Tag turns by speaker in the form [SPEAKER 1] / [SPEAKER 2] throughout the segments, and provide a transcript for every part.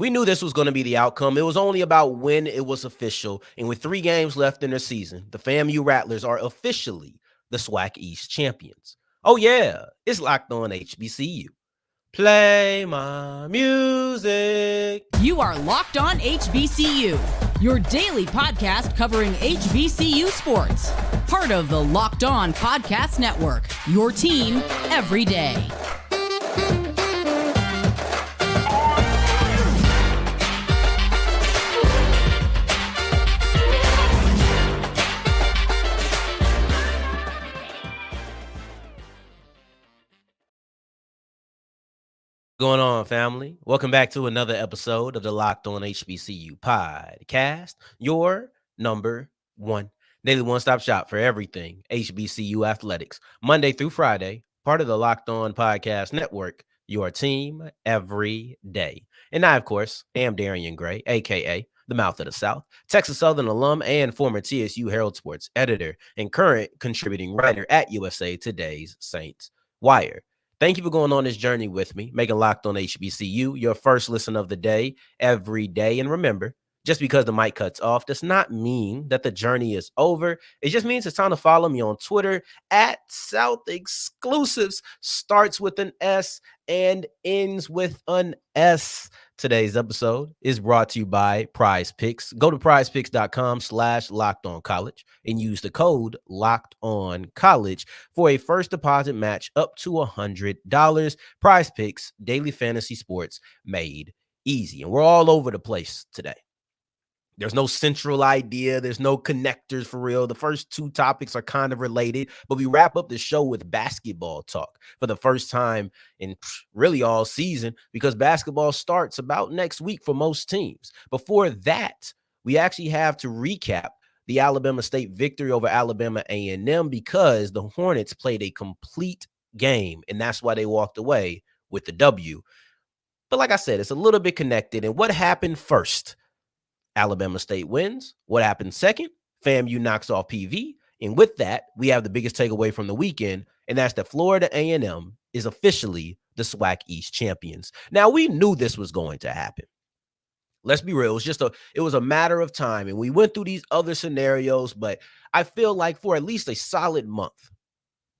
[SPEAKER 1] We knew this was going to be the outcome. It was only about when it was official. And with 3 games left in their season, the FAMU Rattlers are officially the SWAC East champions. Oh, yeah, it's Locked On HBCU. Play my music.
[SPEAKER 2] You are Locked On HBCU, your daily podcast covering HBCU sports. Part of the Locked On Podcast Network, your team every day.
[SPEAKER 1] Going on, family? Welcome back to another episode of the Locked On HBCU podcast, your number one daily one-stop shop for everything HBCU athletics, Monday through Friday, part of the Locked On Podcast Network, your team every day. And I, of course, am Darian Gray, a.k.a. the Mouth of the South, Texas Southern alum and former TSU Herald Sports editor and current contributing writer at USA Today's Saints Wire. Thank you for going on this journey with me, making Locked On HBCU your first listen of the day every day. And remember, just because the mic cuts off does not mean that the journey is over. It just means it's time to follow me on Twitter at South Exclusives. Starts with an S and ends with an S. Today's episode is brought to you by PrizePicks. Go to prizepicks.com/lockedoncollege and use the code LOCKEDONCollege for a first deposit match up to $100. PrizePicks, daily fantasy sports made easy. And we're all over the place today. There's no central idea. There's no connectors for real. The first 2 topics are kind of related, but we wrap up the show with basketball talk for the first time in really all season because basketball starts about next week for most teams. Before that, we actually have to recap the Alabama State victory over Alabama A&M because the Hornets played a complete game, and that's why they walked away with the W. But like I said, it's a little bit connected. And what happened first? Alabama State wins. What happened second? FAMU knocks off PV. And with that, we have the biggest takeaway from the weekend, and that's that Florida A&M is officially the SWAC East champions. Now, we knew this was going to happen. Let's be real. It was a matter of time, and we went through these other scenarios, but I feel like for at least a solid month,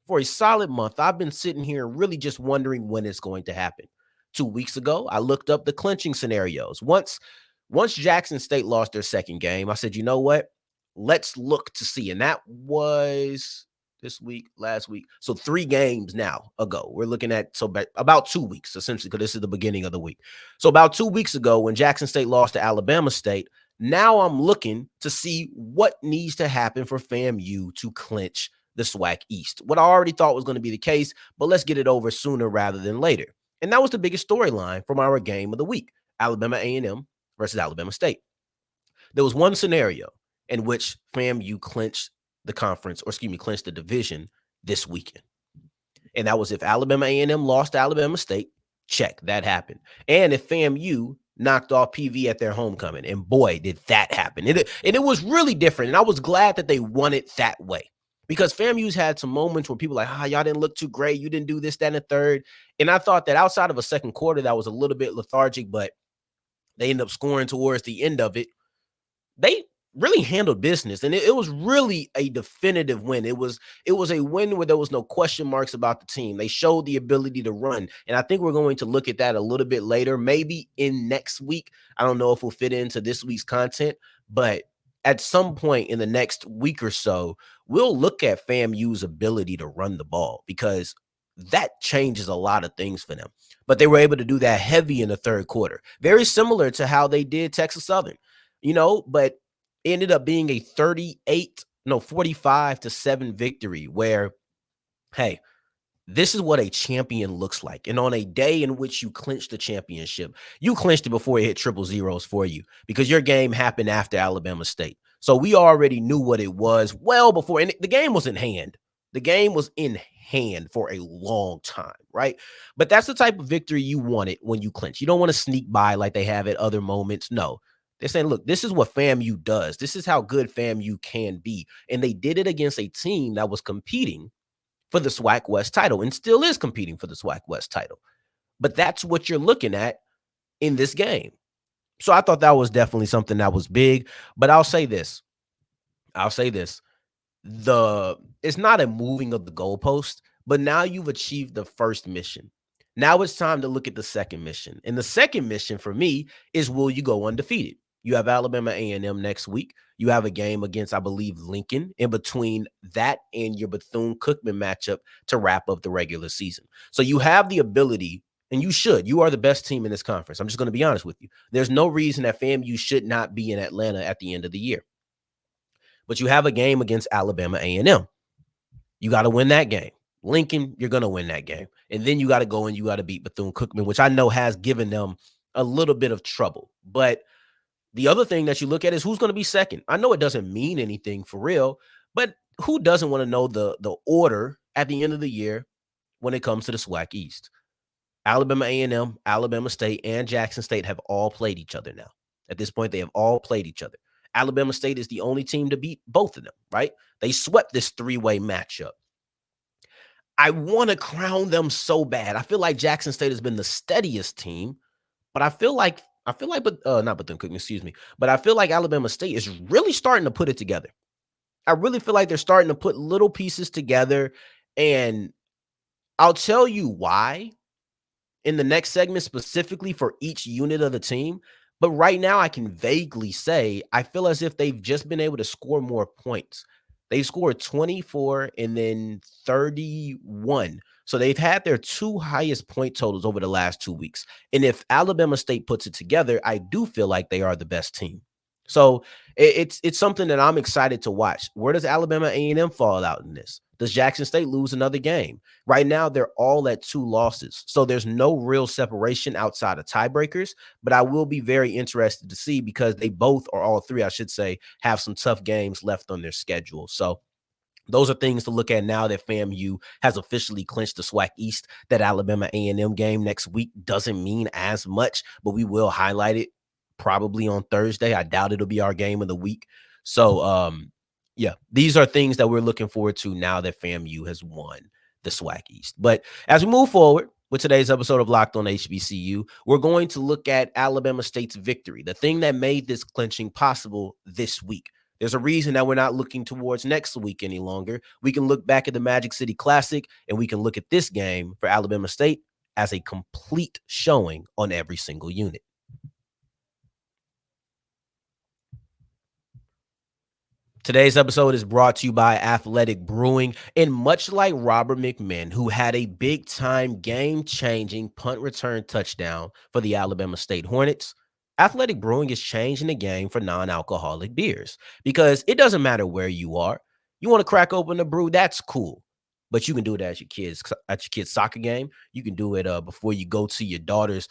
[SPEAKER 1] I've been sitting here really just wondering when it's going to happen. 2 weeks ago, I looked up the clinching scenarios. Once Jackson State lost their second game, I said, you know what? Let's look to see. And that was last week. So 3 games now ago. We're looking at about 2 weeks, essentially, because this is the beginning of the week. So about 2 weeks ago, when Jackson State lost to Alabama State, now I'm looking to see what needs to happen for FAMU to clinch the SWAC East. What I already thought was going to be the case, but let's get it over sooner rather than later. And that was the biggest storyline from our game of the week, Alabama A&M versus Alabama State. There was one scenario in which FAMU clinched the division this weekend. And that was if Alabama A&M lost to Alabama State, check, that happened. And if FAMU knocked off PV at their homecoming, and boy, did that happen. And it was really different, and I was glad that they won it that way. Because FAMU's had some moments where people were like, y'all didn't look too great, you didn't do this, that, and the third. And I thought that outside of a second quarter that was a little bit lethargic, but they ended up scoring towards the end of it. They really handled business, and it was really a definitive win. It was a win where there was no question marks about the team. They showed the ability to run, and I think we're going to look at that a little bit later, maybe in next week. I don't know if we'll fit into this week's content, but at some point in the next week or so, we'll look at FAMU's ability to run the ball because that changes a lot of things for them. But they were able to do that heavy in the third quarter. Very similar to how they did Texas Southern, but it ended up being a 45-7 victory where, hey, this is what a champion looks like. And on a day in which you clinched the championship, you clinched it before it hit triple zeros for you because your game happened after Alabama State. So we already knew what it was well before, and the game was in hand. The game was in hand for a long time, right? But that's the type of victory you wanted when you clinch. You don't want to sneak by like they have at other moments. No, they're saying, look, this is what FAMU does. This is how good FAMU can be. And they did it against a team that was competing for the SWAC West title and still is competing for the SWAC West title. But that's what you're looking at in this game. So I thought that was definitely something that was big. But I'll say this. I'll say this. It's not a moving of the goalpost, but now you've achieved the first mission. Now it's time to look at the second mission. And the second mission for me is, will you go undefeated? You have Alabama A&M next week. You have a game against, I believe, Lincoln in between that and your Bethune-Cookman matchup to wrap up the regular season. So you have the ability, and you should. You are the best team in this conference. I'm just going to be honest with you. There's no reason that FAMU should not be in Atlanta at the end of the year. But you have a game against Alabama A&M. You got to win that game. Lincoln, you're going to win that game. And then you got to go and you got to beat Bethune-Cookman, which I know has given them a little bit of trouble. But the other thing that you look at is who's going to be second. I know it doesn't mean anything for real, but who doesn't want to know the order at the end of the year when it comes to the SWAC East? Alabama A&M, Alabama State, and Jackson State have all played each other now. At this point, they have all played each other. Alabama State is the only team to beat both of them, right? They swept this three-way matchup. I want to crown them so bad. I feel like Jackson State has been the steadiest team, but I feel like, not Bethune-Cookman, excuse me, but I feel like Alabama State is really starting to put it together. I really feel like they're starting to put little pieces together, and I'll tell you why in the next segment specifically for each unit of the team. But right now I can vaguely say I feel as if they've just been able to score more points. They scored 24 and then 31. So they've had their two highest point totals over the last 2 weeks. And if Alabama State puts it together, I do feel like they are the best team. So it's something that I'm excited to watch. Where does Alabama A&M fall out in this? Does Jackson State lose another game? Right now, they're all at 2 losses. So there's no real separation outside of tiebreakers, but I will be very interested to see because they both, or all three, I should say, have some tough games left on their schedule. So those are things to look at now that FAMU has officially clinched the SWAC East. That Alabama A&M game next week doesn't mean as much, but we will highlight it probably on Thursday. I doubt it'll be our game of the week. So, yeah, these are things that we're looking forward to now that FAMU has won the SWAC East. But as we move forward with today's episode of Locked on HBCU, we're going to look at Alabama State's victory, the thing that made this clinching possible this week. There's a reason that we're not looking towards next week any longer. We can look back at the Magic City Classic, and we can look at this game for Alabama State as a complete showing on every single unit. Today's episode is brought to you by Athletic Brewing, and much like Robert McMinn, who had a big-time, game-changing punt return touchdown for the Alabama State Hornets, Athletic Brewing is changing the game for non-alcoholic beers because it doesn't matter where you are. You want to crack open a brew, that's cool, but you can do it at your kid's soccer game. You can do it before you go to your daughter's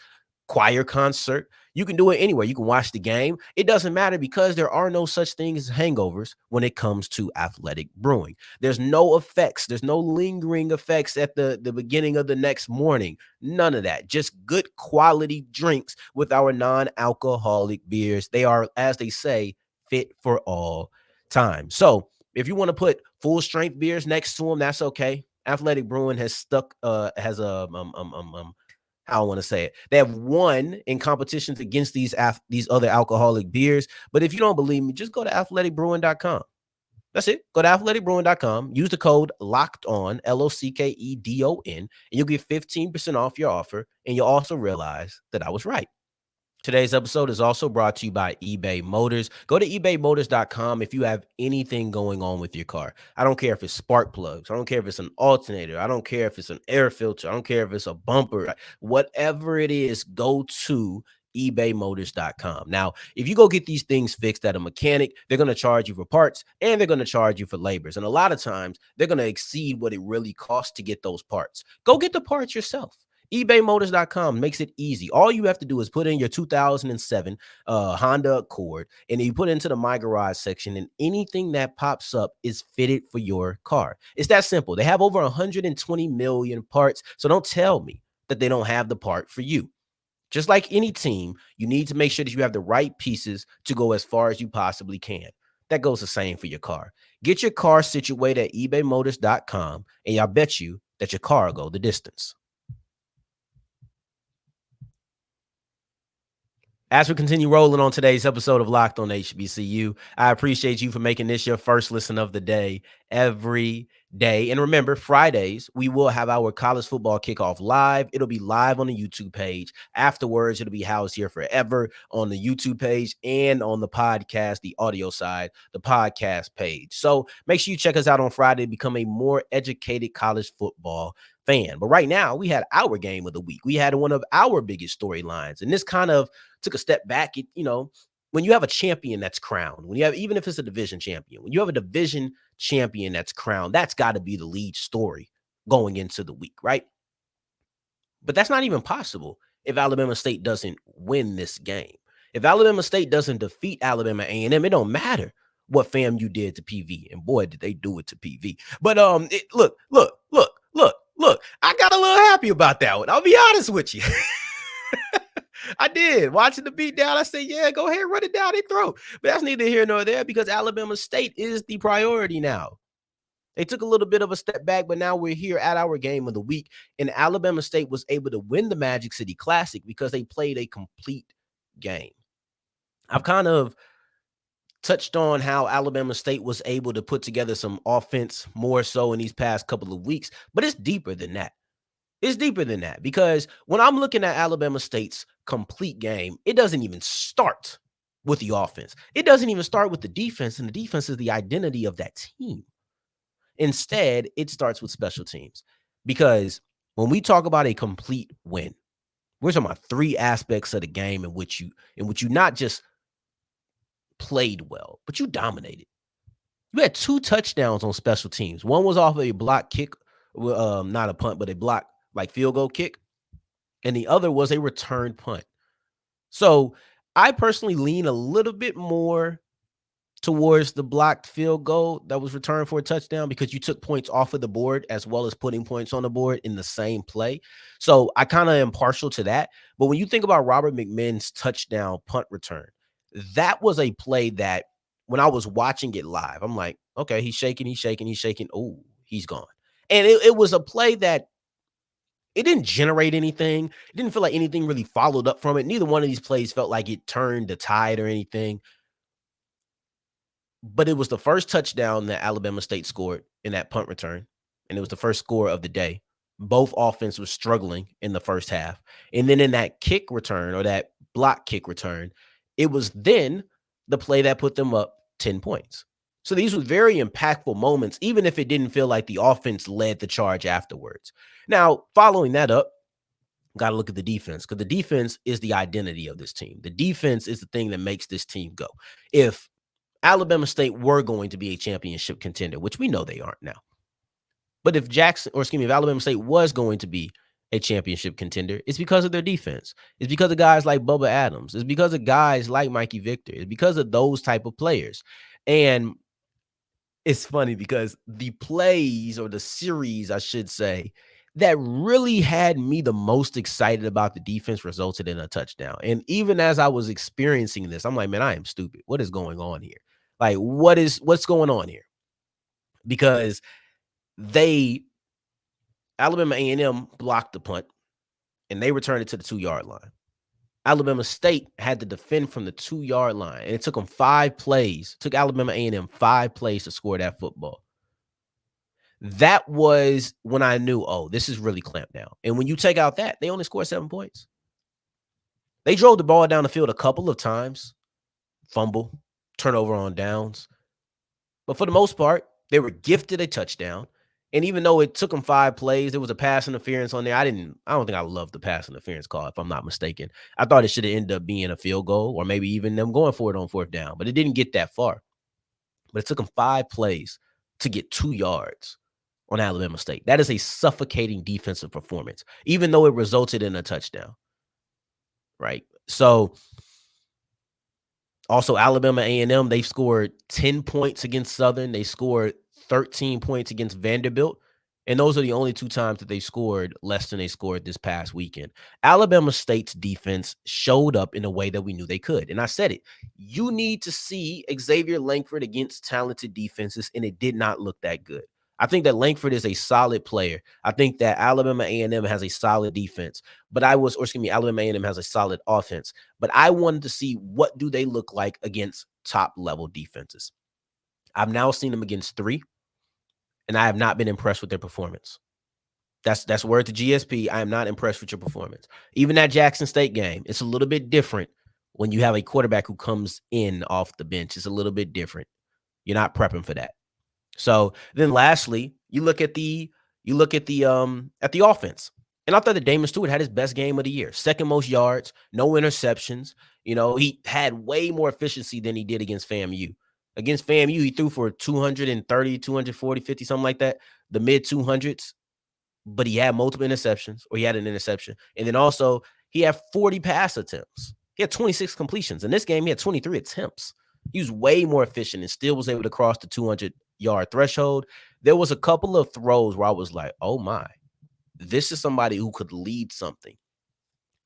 [SPEAKER 1] choir concert. You can do it anywhere. You can watch the game. It doesn't matter because there are no such things as hangovers when it comes to Athletic Brewing. There's no effects. There's no lingering effects at the beginning of the next morning. None of that. Just good quality drinks with our non-alcoholic beers. They are, as they say, fit for all time. So if you want to put full strength beers next to them, that's okay. Athletic Brewing has I don't want to say it. They have won in competitions against these other alcoholic beers. But if you don't believe me, just go to athleticbrewing.com. That's it. Go to athleticbrewing.com. Use the code LOCKEDON, LOCKEDON, and you'll get 15% off your offer. And you'll also realize that I was right. Today's episode is also brought to you by eBay Motors. Go to ebaymotors.com if you have anything going on with your car. I don't care if it's spark plugs. I don't care if it's an alternator. I don't care if it's an air filter. I don't care if it's a bumper. Whatever it is, go to ebaymotors.com. Now, if you go get these things fixed at a mechanic, they're going to charge you for parts and they're going to charge you for labors. And a lot of times, they're going to exceed what it really costs to get those parts. Go get the parts yourself. ebaymotors.com makes it easy. All you have to do is put in your 2007 Honda Accord, and you put it into the My Garage section, and anything that pops up is fitted for your car. It's that simple. They have over 120 million parts, so don't tell me that they don't have the part for you. Just like any team, you need to make sure that you have the right pieces to go as far as you possibly can. That goes the same for your car. Get your car situated at ebaymotors.com, and I'll bet you that your car will go the distance. As we continue rolling on today's episode of Locked on HBCU, I appreciate you for making this your first listen of the day every day. And remember, Fridays, we will have our college football kickoff live. It'll be live on the YouTube page. Afterwards, it'll be housed here forever on the YouTube page and on the podcast, the audio side, the podcast page. So make sure you check us out on Friday to become a more educated college football fan. But right now, we had our game of the week. We had one of our biggest storylines. And this kind of took a step back. When you have a champion that's crowned, when you have, even if it's a division champion, when you have a division champion that's crowned, that's got to be the lead story going into the week, right? But that's not even possible if Alabama State doesn't win this game. If Alabama State doesn't defeat Alabama A&M, it don't matter what FAMU did to PV, and boy, did they do it to PV. But look, I got a little happy about that one. I'll be honest with you. I did. Watching the beat down, I said, yeah, go ahead, run it down their throat. But that's neither here nor there because Alabama State is the priority now. They took a little bit of a step back, but now we're here at our game of the week. And Alabama State was able to win the Magic City Classic because they played a complete game. I've kind of touched on how Alabama State was able to put together some offense more so in these past couple of weeks, but it's deeper than that. It's deeper than that because when I'm looking at Alabama State's complete game, it doesn't even start with the offense. It doesn't even start with the defense, and the defense is the identity of that team. Instead, it starts with special teams because when we talk about a complete win, we're talking about three aspects of the game in which you not just played well, but you dominated. You had 2 touchdowns on special teams. One was off of a block kick, not a punt, but a block like field goal kick, and the other was a return punt. So I personally lean a little bit more towards the blocked field goal that was returned for a touchdown because you took points off of the board as well as putting points on the board in the same play. So I kind of am partial to that. But when you think about Robert McMinn's touchdown punt return, that was a play that when I was watching it live, I'm like, okay, he's shaking. Oh, he's gone. And it was a play that it didn't generate anything. It didn't feel like anything really followed up from it. Neither one of these plays felt like it turned the tide or anything. But it was the first touchdown that Alabama State scored in that punt return, and it was the first score of the day. Both offense was struggling in the first half. And then in that kick return or that block kick return, it was then the play that put them up 10 points. So these were very impactful moments, even if it didn't feel like the offense led the charge afterwards. Now, following that up, got to look at the defense because the defense is the identity of this team. The defense is the thing that makes this team go. If Alabama State were going to be a championship contender, which we know they aren't now, but if Alabama State was going to be a championship contender, it's because of their defense. It's because of guys like Bubba Adams. It's because of guys like Mikey Victor. It's because of those type of players. And it's funny because the plays or the series, I should say, that really had me the most excited about the defense resulted in a touchdown. And even as I was experiencing this, I'm like, man, I am stupid. What is going on here? Like, what's going on here? Because Alabama A&M blocked the punt and they returned it to the 2-yard line. Alabama State had to defend from the 2-yard line, and it took them 5 plays. Took Alabama A&M 5 plays to score that football. That was when I knew, oh, this is really clamped down. And when you take out that, they only scored 7 points. They drove the ball down the field a couple of times, fumble, turnover on downs. But for the most part, they were gifted a touchdown. And even though it took them 5 plays, there was a pass interference on there. I don't think I loved the pass interference call, if I'm not mistaken. I thought it should have ended up being a field goal or maybe even them going for it on 4th down, but it didn't get that far. But it took them 5 plays to get 2 yards on Alabama State. That is a suffocating defensive performance, even though it resulted in a touchdown, right? So also Alabama A&M, they scored 10 points against Southern. They scored 13 points against Vanderbilt. And those are the only 2 times that they scored less than they scored this past weekend. Alabama State's defense showed up in a way that we knew they could. And I said it. You need to see Xavier Langford against talented defenses, and it did not look that good. I think that Langford is a solid player. I think that Alabama A&M has a solid defense, Alabama A&M has a solid offense. But I wanted to see what do they look like against top level defenses. I've now seen them against 3, and I have not been impressed with their performance. That's word to GSP. I am not impressed with your performance. Even that Jackson State game, it's a little bit different when you have a quarterback who comes in off the bench. It's a little bit different. You're not prepping for that. So then lastly, you look at the offense. And I thought that Damon Stewart had his best game of the year. Second most yards, no interceptions. He had way more efficiency than he did against FAMU. Against FAMU, he threw for 230, 240, 50, something like that, the mid 200s. But he had multiple interceptions, or he had an interception. And then also, he had 40 pass attempts. He had 26 completions. In this game, he had 23 attempts. He was way more efficient and still was able to cross the 200-yard threshold. There was a couple of throws where I was like, oh my, this is somebody who could lead something.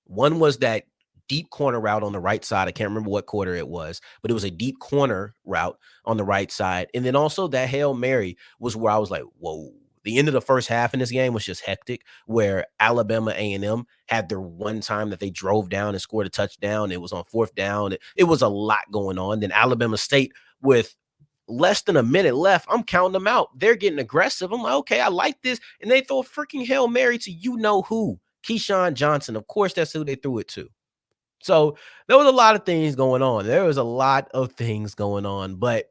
[SPEAKER 1] One was that deep corner route on the right side. I can't remember what quarter it was, but it was a deep corner route on the right side. And then also that Hail Mary was where I was like, whoa. The end of the first half in this game was just hectic, where Alabama A&M had their one time that they drove down and scored a touchdown. It was on 4th down. It was a lot going on. Then Alabama State, with less than a minute left, I'm counting them out. They're getting aggressive. I'm like, okay, I like this. And they throw a freaking Hail Mary to you-know-who, Keyshawn Johnson. Of course, that's who they threw it to. So there was a lot of things going on. But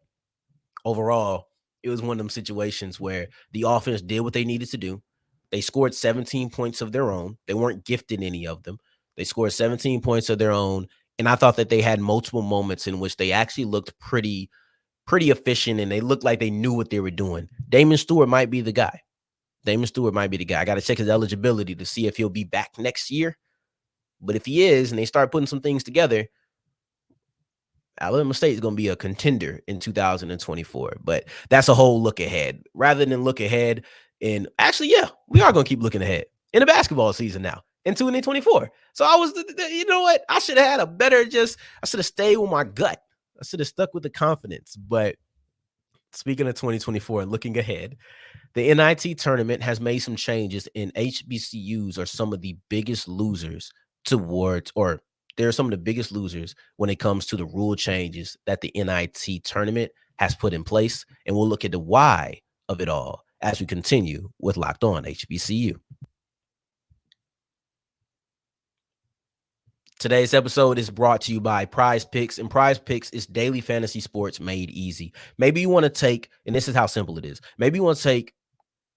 [SPEAKER 1] overall, it was one of them situations where the offense did what they needed to do. They scored 17 points of their own. They weren't gifted any of them. They scored 17 points of their own. And I thought that they had multiple moments in which they actually looked pretty efficient, and they looked like they knew what they were doing. Damon Stewart might be the guy. I got to check his eligibility to see if he'll be back next year. But if he is, and they start putting some things together, Alabama State is going to be a contender in 2024, but that's a whole look ahead. Rather than look ahead, and actually, yeah, we are going to keep looking ahead in the basketball season now in 2024. So I was, you know what? I should have had I should have stayed with my gut. I should have stuck with the confidence. But speaking of 2024 and looking ahead, the NIT tournament has made some changes, and HBCUs are some of the biggest losers they're some of the biggest losers when it comes to the rule changes that the NIT tournament has put in place. And we'll look at the why of it all as we continue with Locked On HBCU. Today's episode is brought to you by PrizePicks, and PrizePicks is daily fantasy sports made easy. Maybe you want to take, and this is how simple it is, maybe you want to take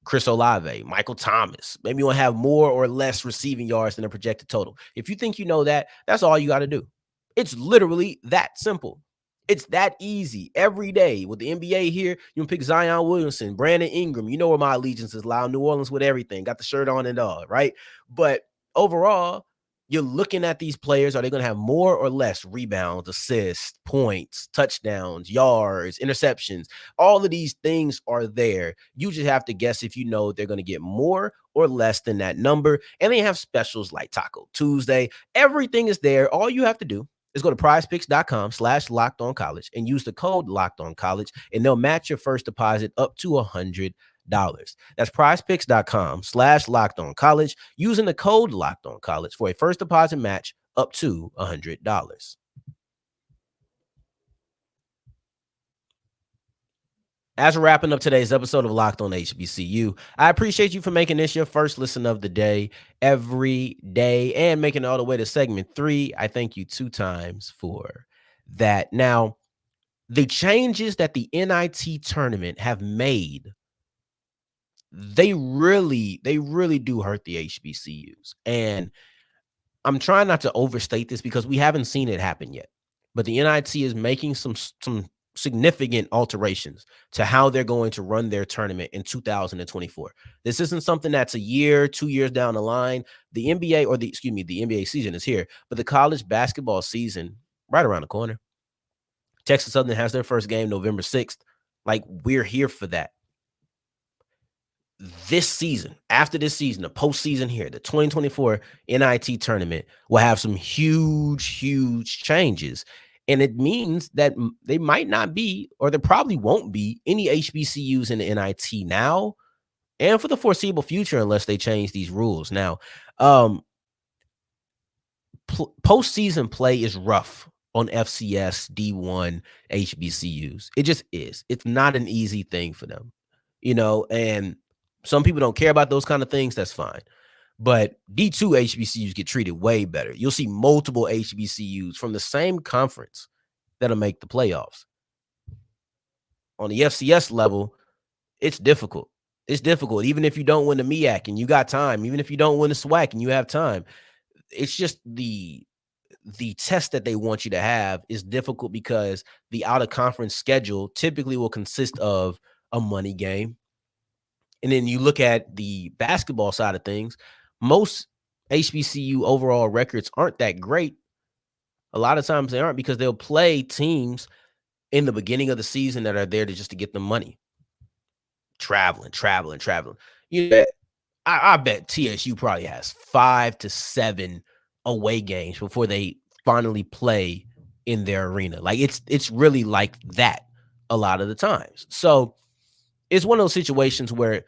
[SPEAKER 1] Chris Olave, Michael Thomas. Maybe you want to have more or less receiving yards than a projected total. If you think you know that, that's all you got to do. It's literally that simple. It's that easy. Every day with the NBA here, you can pick Zion Williamson, Brandon Ingram. You know where my allegiance is, Loud New Orleans with everything. Got the shirt on and all, right? But overall, you're looking at these players. Are they going to have more or less rebounds, assists, points, touchdowns, yards, interceptions? All of these things are there. You just have to guess if you know they're going to get more or less than that number. And they have specials like Taco Tuesday. Everything is there. All you have to do is go to prizepicks.com/lockedoncollege and use the code LOCKEDONCollege, and they'll match your first deposit up to $100. That's prizepicks.com/lockedoncollege using the code LOCKEDONCollege for a first deposit match up to $100. As we're wrapping up today's episode of Locked On HBCU, I appreciate you for making this your first listen of the day every day and making it all the way to segment 3. I thank you 2 times for that. Now, the changes that the NIT tournament have made, they really do hurt the HBCUs. And I'm trying not to overstate this because we haven't seen it happen yet. But the NIT is making some significant alterations to how they're going to run their tournament in 2024. This isn't something that's a year, 2 years down the line. The NBA season is here, but the college basketball season right around the corner. Texas Southern has their first game November 6th. Like, we're here for that. This season, after this season, the postseason here, the 2024 NIT tournament will have some huge changes. And it means that they might not be, or there probably won't be, any HBCUs in the NIT now and for the foreseeable future, unless they change these rules. Now, postseason play is rough on FCS D1 HBCUs. It just is. It's not an easy thing for them, and some people don't care about those kind of things. That's fine. But D2 HBCUs get treated way better. You'll see multiple HBCUs from the same conference that'll make the playoffs. On the FCS level, it's difficult. It's difficult. Even if you don't win the MEAC and you got time, even if you don't win the SWAC and you have time, it's just the test that they want you to have is difficult because the out-of-conference schedule typically will consist of a money game. And then you look at the basketball side of things, most HBCU overall records aren't that great. A lot of times they aren't because they'll play teams in the beginning of the season that are there to get the money. Traveling. I bet TSU probably has 5 to 7 away games before they finally play in their arena. Like it's really like that a lot of the times. So it's one of those situations where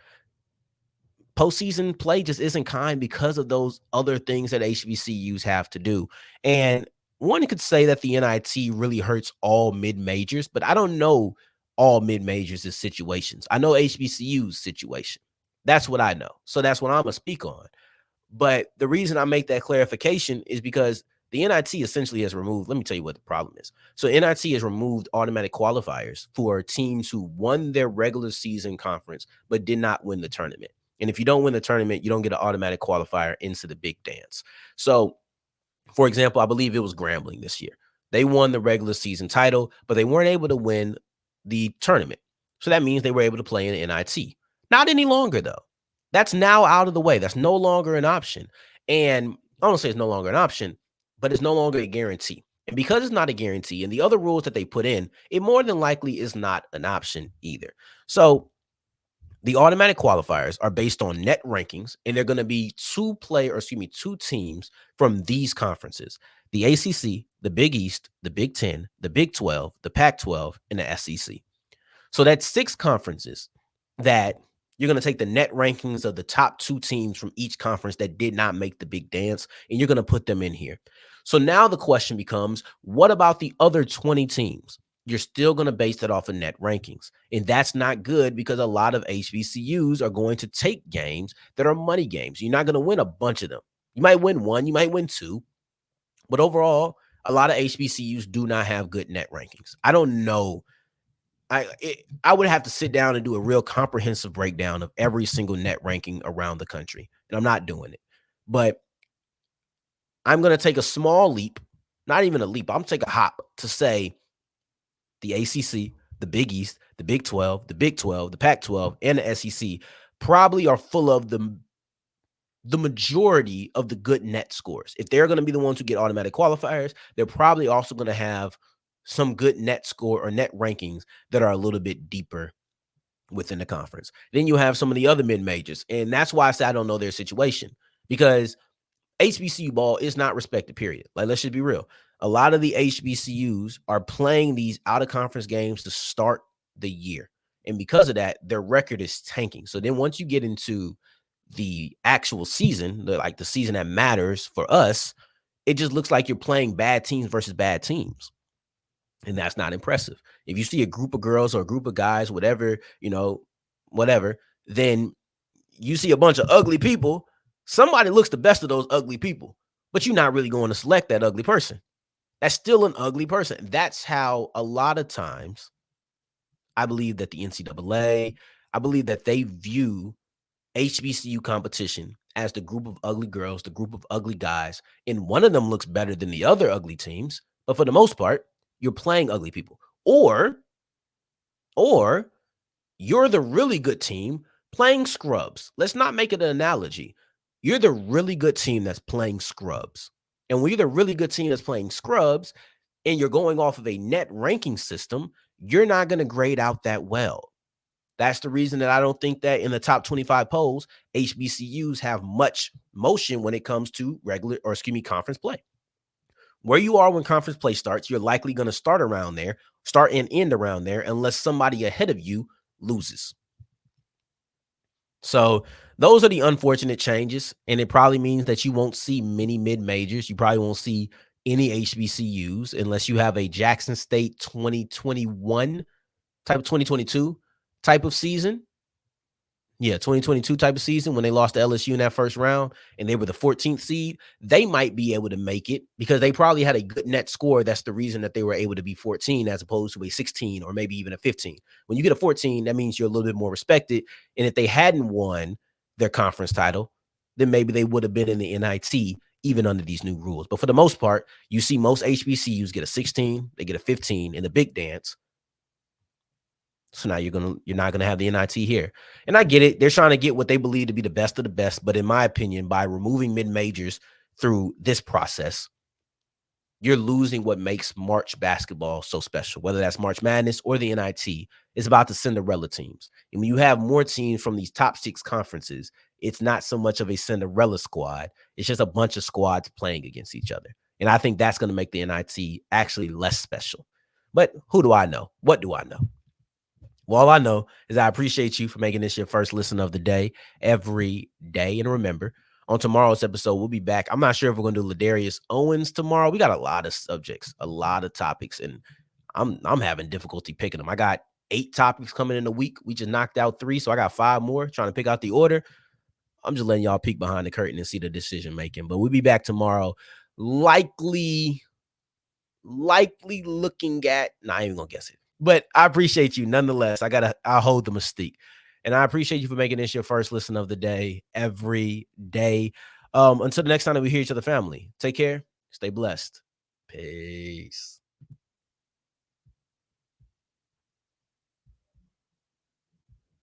[SPEAKER 1] postseason play just isn't kind because of those other things that HBCUs have to do. And one could say that the NIT really hurts all mid-majors, but I don't know all mid-majors' situations. I know HBCU's situation. That's what I know. So that's what I'm going to speak on. But the reason I make that clarification is because the NIT essentially has removed, let me tell you what the problem is. So NIT has removed automatic qualifiers for teams who won their regular season conference but did not win the tournament. And if you don't win the tournament, you don't get an automatic qualifier into the big dance. So, for example, I believe it was Grambling this year. They won the regular season title, but they weren't able to win the tournament. So that means they were able to play in NIT. Not any longer, though. That's now out of the way. That's no longer an option. And I don't say it's no longer an option, but it's no longer a guarantee. And because it's not a guarantee and the other rules that they put in, it more than likely is not an option either. So the automatic qualifiers are based on net rankings, and they're going to be two teams from these conferences: the ACC, the Big East, the Big 10, the Big 12, the Pac-12, and the SEC. So that's 6 conferences that you're going to take the net rankings of the top 2 teams from each conference that did not make the big dance, and you're going to put them in here. So now the question becomes, what about the other 20 teams? You're still going to base that off of net rankings. And that's not good because a lot of HBCUs are going to take games that are money games. You're not going to win a bunch of them. You might win 1, you might win 2. But overall, a lot of HBCUs do not have good net rankings. I don't know. I would have to sit down and do a real comprehensive breakdown of every single net ranking around the country. And I'm not doing it. But I'm going to take a small leap, not even a leap. I'm going to take a hop to say the ACC, the Big East, the Big 12, the Big 12, the Pac-12, and the SEC probably are full of the majority of the good net scores. If they're going to be the ones who get automatic qualifiers, they're probably also going to have some good net score or net rankings that are a little bit deeper within the conference. Then you have some of the other mid-majors, and that's why I say I don't know their situation, because HBCU ball is not respected, period. Like, let's just be real. A lot of the HBCUs are playing these out-of-conference games to start the year. And because of that, their record is tanking. So then once you get into the actual season, the season that matters for us, it just looks like you're playing bad teams versus bad teams. And that's not impressive. If you see a group of girls or a group of guys, whatever, then you see a bunch of ugly people. Somebody looks the best of those ugly people, but you're not really going to select that ugly person. That's still an ugly person. That's how a lot of times I believe that the NCAA, I believe that they view HBCU competition as the group of ugly girls, the group of ugly guys, and one of them looks better than the other ugly teams. But for the most part, you're playing ugly people. Or you're the really good team playing scrubs. Let's not make it an analogy. You're the really good team that's playing scrubs. And when you're the really good team that's playing scrubs and you're going off of a net ranking system, you're not going to grade out that well. That's the reason that I don't think that in the top 25 polls, HBCUs have much motion when it comes to conference play. Where you are when conference play starts, you're likely going to start and end around there, unless somebody ahead of you loses. So those are the unfortunate changes, and it probably means that you won't see many mid-majors. You probably won't see any HBCUs unless you have a Jackson State 2021 type of 2022 type of season. Yeah, 2022 type of season when they lost to LSU in that first round and they were the 14th seed, they might be able to make it because they probably had a good net score. That's the reason that they were able to be 14 as opposed to a 16 or maybe even a 15. When you get a 14, that means you're a little bit more respected. And if they hadn't won their conference title, then maybe they would have been in the NIT even under these new rules. But for the most part, you see most HBCUs get a 16, they get a 15 in the big dance. So now you're not gonna have the NIT here. And I get it. They're trying to get what they believe to be the best of the best. But in my opinion, by removing mid-majors through this process, you're losing what makes March basketball so special, whether that's March Madness or the NIT. It's about the Cinderella teams. And when you have more teams from these top 6 conferences, it's not so much of a Cinderella squad. It's just a bunch of squads playing against each other. And I think that's going to make the NIT actually less special. But who do I know? What do I know? Well, all I know is I appreciate you for making this your first listen of the day every day. And remember, on tomorrow's episode, we'll be back. I'm not sure if we're going to do Ladarius Owens tomorrow. We got a lot of subjects, a lot of topics, and I'm having difficulty picking them. I got 8 topics coming in a week. We just knocked out 3, so I got 5 more trying to pick out the order. I'm just letting y'all peek behind the curtain and see the decision making. But we'll be back tomorrow, likely looking at, I ain't even gonna guess it. But I appreciate you nonetheless. I'll hold the mystique. And I appreciate you for making this your first listen of the day every day. Until the next time that we hear each other, family, take care. Stay blessed. Peace.